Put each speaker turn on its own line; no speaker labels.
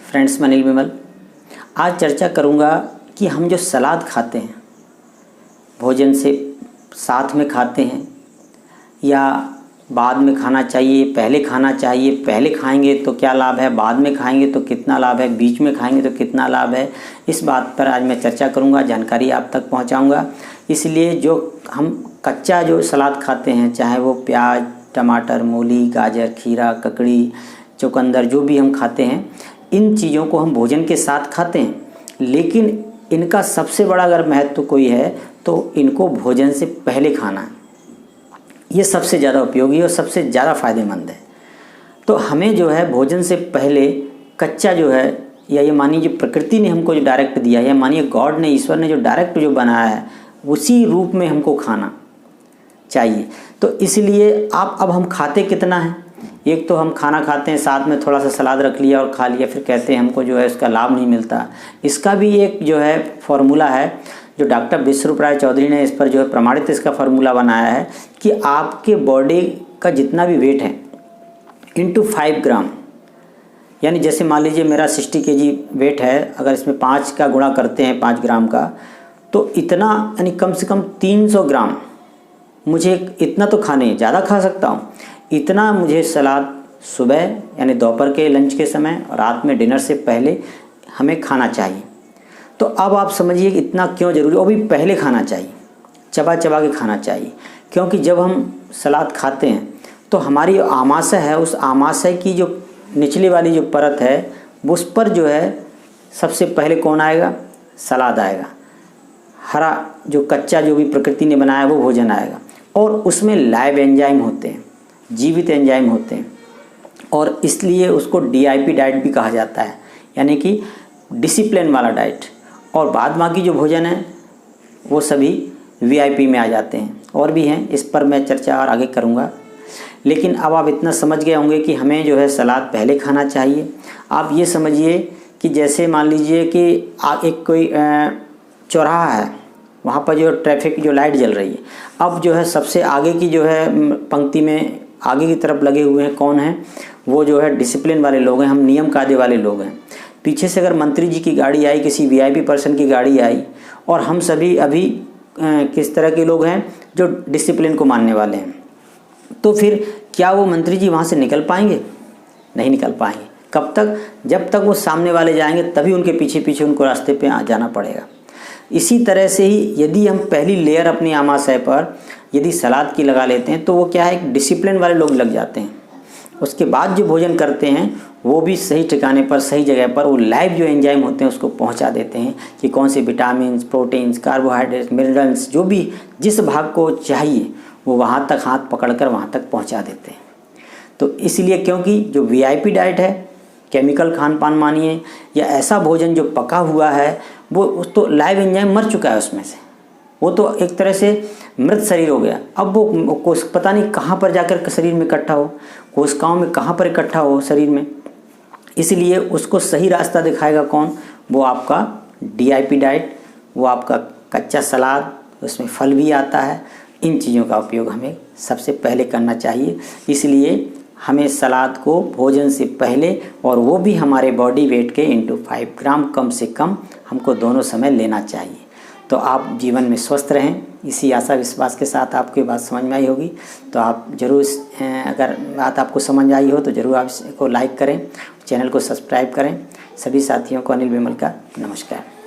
Friends मैं अनिल विमल। आज चर्चा करूंगा कि हम जो सलाद खाते हैं, भोजन से साथ में खाते हैं या बाद में खाना चाहिए, पहले खाना चाहिए, पहले खाएंगे तो क्या लाभ है, बाद में खाएंगे तो कितना लाभ है, बीच में खाएंगे तो कितना लाभ है, इस बात पर आज मैं चर्चा करूंगा, जानकारी आप तक पहुंचाऊंगा। इसलिए जो हम कच्चा जो सलाद खाते हैं, चाहे वो प्याज, टमाटर, मूली, गाजर, खीरा, ककड़ी, चुकंदर, जो भी हम खाते हैं, इन चीज़ों को हम भोजन के साथ खाते हैं, लेकिन इनका सबसे बड़ा अगर महत्व कोई है तो इनको भोजन से पहले खाना है। ये सबसे ज़्यादा उपयोगी और सबसे ज़्यादा फ़ायदेमंद है। तो हमें जो है भोजन से पहले कच्चा जो है, या ये मानिए जो प्रकृति ने हमको जो डायरेक्ट दिया है, या मानिए गॉड ने, ईश्वर ने जो डायरेक्ट जो बनाया है, उसी रूप में हमको खाना चाहिए। तो इसलिए अब हम खाते कितना है, एक तो हम खाना खाते हैं, साथ में थोड़ा सा सलाद रख लिया और खा लिया, फिर कहते हैं हमको जो है इसका लाभ नहीं मिलता। इसका भी एक जो है फॉर्मूला है, जो डॉक्टर विश्वरूप राय चौधरी ने इस पर जो है प्रमाणित इसका फार्मूला बनाया है कि आपके बॉडी का जितना भी वेट है इंटू 5 ग्राम, यानी जैसे मान लीजिए मेरा 60 kg वेट है, अगर इसमें 5 का गुणा करते हैं 5 ग्राम का, तो इतना यानी कम से कम 300 ग्राम मुझे, इतना तो खाने ज़्यादा खा सकता हूँ, इतना मुझे सलाद सुबह यानी दोपहर के लंच के समय और रात में डिनर से पहले हमें खाना चाहिए। तो अब आप समझिए कि इतना क्यों ज़रूरी, वो भी पहले खाना चाहिए, चबा चबा के खाना चाहिए, क्योंकि जब हम सलाद खाते हैं तो हमारी आमाशय है, उस आमाशय की जो निचली वाली जो परत है, उस पर जो है सबसे पहले कौन आएगा, सलाद आएगा। हरा जो कच्चा जो भी प्रकृति ने बनाया वो भोजन आएगा, और उसमें लाइव एंजाइम होते हैं, जीवित एंजाइम होते हैं, और इसलिए उसको DIP डाइट भी कहा जाता है, यानी कि डिसिप्लिन वाला डाइट। और बाद बाकी जो भोजन है वो सभी VIP में आ जाते हैं, और भी हैं, इस पर मैं चर्चा और आगे करूँगा। लेकिन अब आप इतना समझ गए होंगे कि हमें जो है सलाद पहले खाना चाहिए। आप ये समझिए कि जैसे मान लीजिए कि एक कोई चौराहा है, वहाँ पर जो ट्रैफिक जो लाइट जल रही है, अब जो है सबसे आगे की जो है पंक्ति में आगे की तरफ लगे हुए हैं कौन है, वो जो है डिसिप्लिन वाले लोग हैं, हम नियम कायदे वाले लोग हैं। पीछे से अगर मंत्री जी की गाड़ी आई, किसी VIP पर्सन की गाड़ी आई, और हम सभी अभी किस तरह के लोग हैं जो डिसिप्लिन को मानने वाले हैं, तो फिर क्या वो मंत्री जी वहाँ से निकल पाएंगे? नहीं निकल पाएंगे। कब तक? जब तक वो सामने वाले जाएंगे तभी उनके पीछे पीछे उनको रास्ते पे आ जाना पड़ेगा। इसी तरह से ही यदि हम पहली लेयर अपनी आमाशय पर यदि सलाद की लगा लेते हैं तो वो क्या है, एक डिसिप्लिन वाले लोग लग जाते हैं। उसके बाद जो भोजन करते हैं वो भी सही ठिकाने पर, सही जगह पर वो लाइव जो एंजाइम होते हैं उसको पहुंचा देते हैं कि कौन से विटामिन, प्रोटीन्स, कार्बोहाइड्रेट्स, मिनरल्स, जो भी जिस भाग को चाहिए वो वहाँ तक हाथ पकड़कर वहाँ तक पहुँचा देते हैं। तो इसलिए क्योंकि जो VIP डाइट है, केमिकल खान पान मानिए, या ऐसा भोजन जो पका हुआ है, वो तो लाइव एंजाइम मर चुका है उसमें से, वो तो एक तरह से मृत शरीर हो गया। अब वो पता नहीं कहाँ पर जाकर शरीर में इकट्ठा हो, कोशिकाओं में कहाँ पर इकट्ठा हो शरीर में। इसलिए उसको सही रास्ता दिखाएगा कौन, वो आपका DIP डाइट, वो आपका कच्चा सलाद, उसमें फल भी आता है। इन चीज़ों का उपयोग हमें सबसे पहले करना चाहिए। इसलिए हमें सलाद को भोजन से पहले, और वो भी हमारे बॉडी वेट के इंटू 5 ग्राम कम से कम हमको दोनों समय लेना चाहिए। तो आप जीवन में स्वस्थ रहें, इसी आशा विश्वास के साथ आपको बात समझ में आई होगी। तो आप ज़रूर, अगर बात आपको समझ आई हो तो ज़रूर आप इसको लाइक करें, चैनल को सब्सक्राइब करें। सभी साथियों को अनिल विमल का नमस्कार।